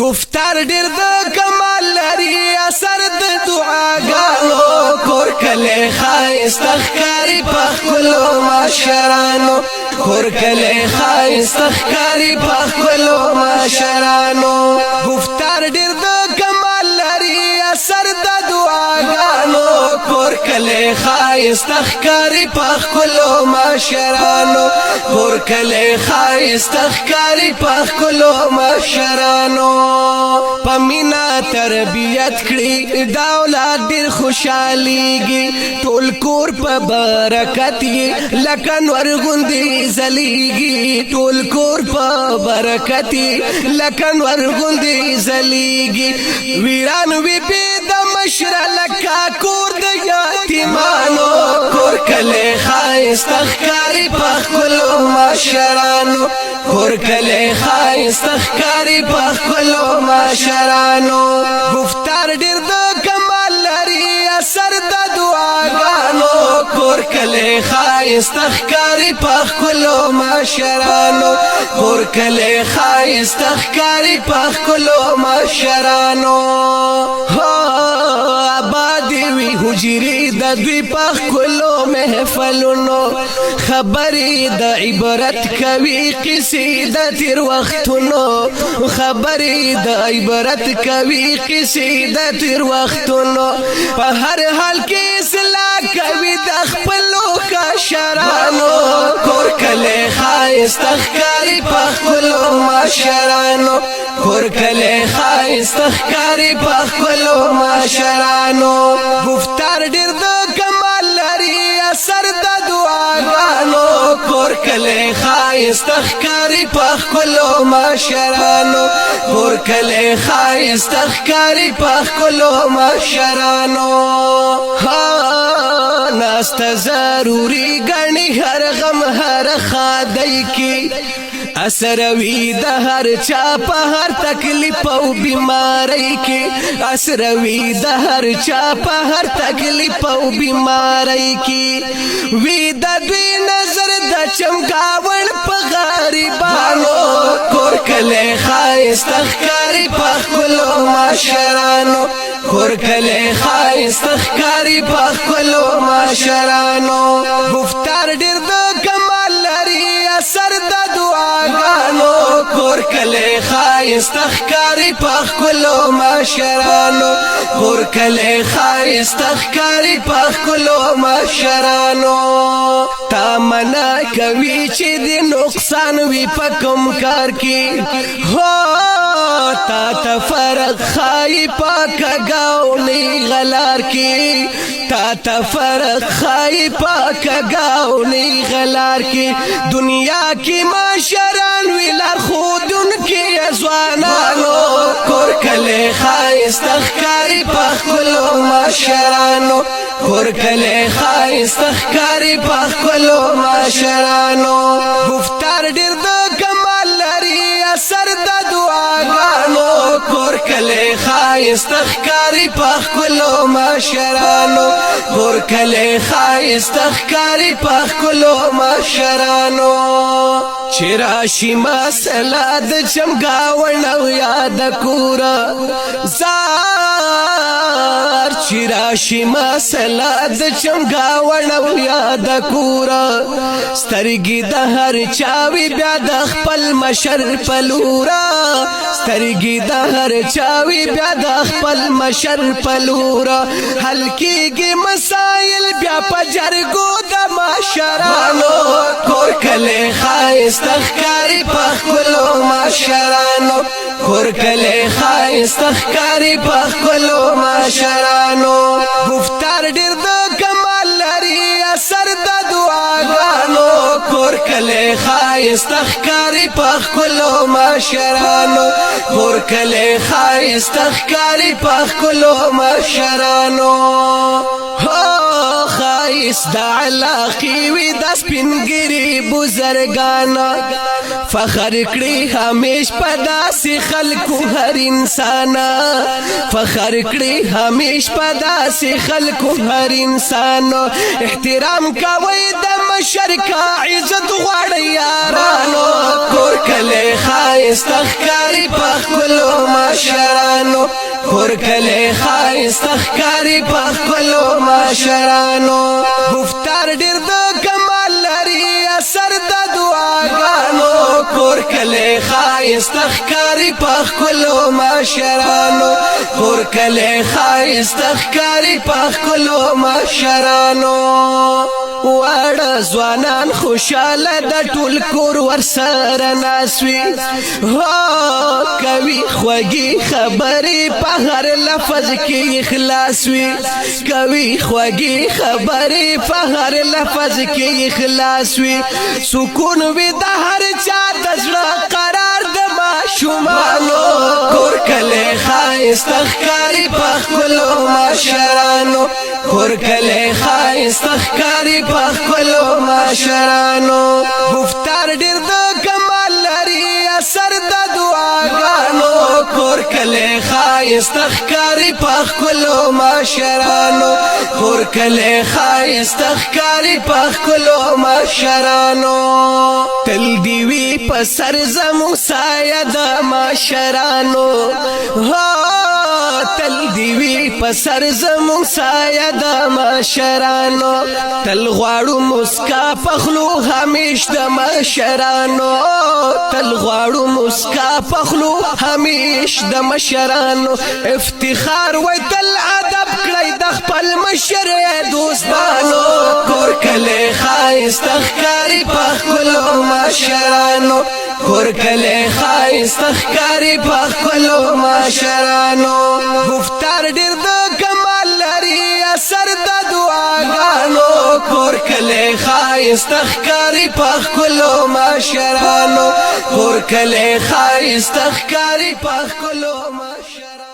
گفتار ډیر د کمال لري اثر د دعاګانو کور کله خایست ښکاری په خپلو مشرانو کور کله خایست ښکاری په خپلو مشرانو گفتار ډیر د کمال لري اثر د دعاګانو کور کله خایست ښکاری په خپلو مشرانو کور کله خایست ښکاری په خپلو مشرانو پمینا تربیت کړی دا اولاد ډیر خوشاليږي ټول کور په برکت یې لکه نور غوندي زلیږي ټول کور په برکت یې لکه نور غوندي زلیږي ویران وی په د مشر لکه کور د یتیمانو کور کله خایست ښکاری په خپلو مشرانو کور کله خایست ښکاری په خپلو مشرانو گفتار ډیر د کمال لري اثر د دعاګانو کور کله خایست ښکاری په خپلو مشرانو کور کله خایست ښکاری په خپلو مشرانو حجری د دوی په خپلو محفلونو خبرې د عبرت کوي قصې د تیر وختونو خبرې د عبرت کوي قصې د تیر وختونو په هر حال کې اصلاح کوي د خپلو کشرانو کور کله خایست ښکاری په خپلو مشرانو کور کله خایست ښکاری په خپلو مشرانو گفتار ډیر د کمال لري اثر د دعاګانو کور کله خایست ښکاری په خپلو مشرانو کور کله خایست ښکاری په خپلو مشرانو ناست ضروري غني هر غم هر خادای کی اثر وی د هر چا په هر تکلیف او بیماری کې اثر وی د هر چا په هر تکلیف او بیماری کې وی د دوی نظر د چمکاون په غریبانو کور کله خایست ښکاری په خپلو مشرانو کور کله خایست ښکاری په خپلو مشرانو گفتار ډیر د کمال لري اثر د دعاګانو کور کله خایست ښکاری په خپلو مشرانو کور کله خایست ښکاری په خپلو مشرانو تا منا کوي چې د نقصان وي په کوم کار کې هو تا ته فرق خای پاک گاونی غلار کی تا ته فرق خای پاک گاونی غلار کی دنیا کی مشران ویلار خودن کی ازوانانو کور کله خایست ښکاری په خپلو مشرانو کور کله خایست ښکاری په خپلو مشرانو گفتار ډیر د کمال لري اثر د دعاګانو کور کله خایست ښکاری په خپلو مشرانو کور کله خایست ښکاری په خپلو مشرانو چې راشي مسله د چمګاون او یاد کورا زار چې راشي مسله د چمګاون او یاد کورا سترګې د هر چاوي بیا د خپل مشر پلورا سترګې د هر چاوي بیا د خپل مشر پلورا حل کېږي مسائل بیا په جرګو د مشرانو کور کله خایست ښکاری په خپلو مشرانو کور کله خایست ښکاری په خپلو مشرانو گفتار ډیر د کمال لري اثر د دعاګانو کور کله خایست ښکاری په خپلو مشرانو کور کله خایست ښکاری په خپلو مشرانو خایست د علاقې وي د سپینګري بزرګانا فخر کړي همیش په داسې خلکو هر انسان فخر کړي همیش په داسې خلکو هر انسان احترام کوي د مشر کا عزت غواړي یارانو کور کله خایست ښکاری په خپلو ماشرانو کور کلی خایست ښکاري په ښکلو ماشرانو گفتار ډېر د کمال لري اثر د دعاګانو کور کلی خایست ښکاري په ښکلو ماشرانو کور کلی خایست ښکاري په ښکلو ماشرانو واړه ځوانان خوشاله د ټول کور ورسره ناست وي کوي خوږې خبرې په هر لفظ کې اخلاص وي کوي خوږې خبرې په هر لفظ کې اخلاص وي سکون وي د هر چا د زړه قرار د ماشومانو کور کلی ښایست ښکاري په ښکلو ماشرانو کور کلی ښایست ښکاري په ښکلو ماشرانو گفتار ډېر د کمال لري اثر د دعاګانو کور کلی ښایست ښکاري په ښکلو ماشرانو کور کلی ښایست ښکاري په ښکلو ماشرانو تل دې وي په سر زموږ سایه د ماشرانو تل دی وی پسر زمون سایه د ماشرانو تل غواړو مسکا پخلو همیش د ماشرانو تل غواړو مسکا پخلو همیش د ماشرانو افتخار وای تل ادب کړی د خپل مشر دوستانو کور کلی ښایست ښکاري په ښکلو ماشرانو کور کلی ښایست ښکاري په ښکلو ماشرانو گفتار ډېر د کمال لري اثر د دعاګانو کور کلی ښایست ښکاري په ښکلو ماشرانو کور کلی ښایست ښکاري په ښکلو ماشرانو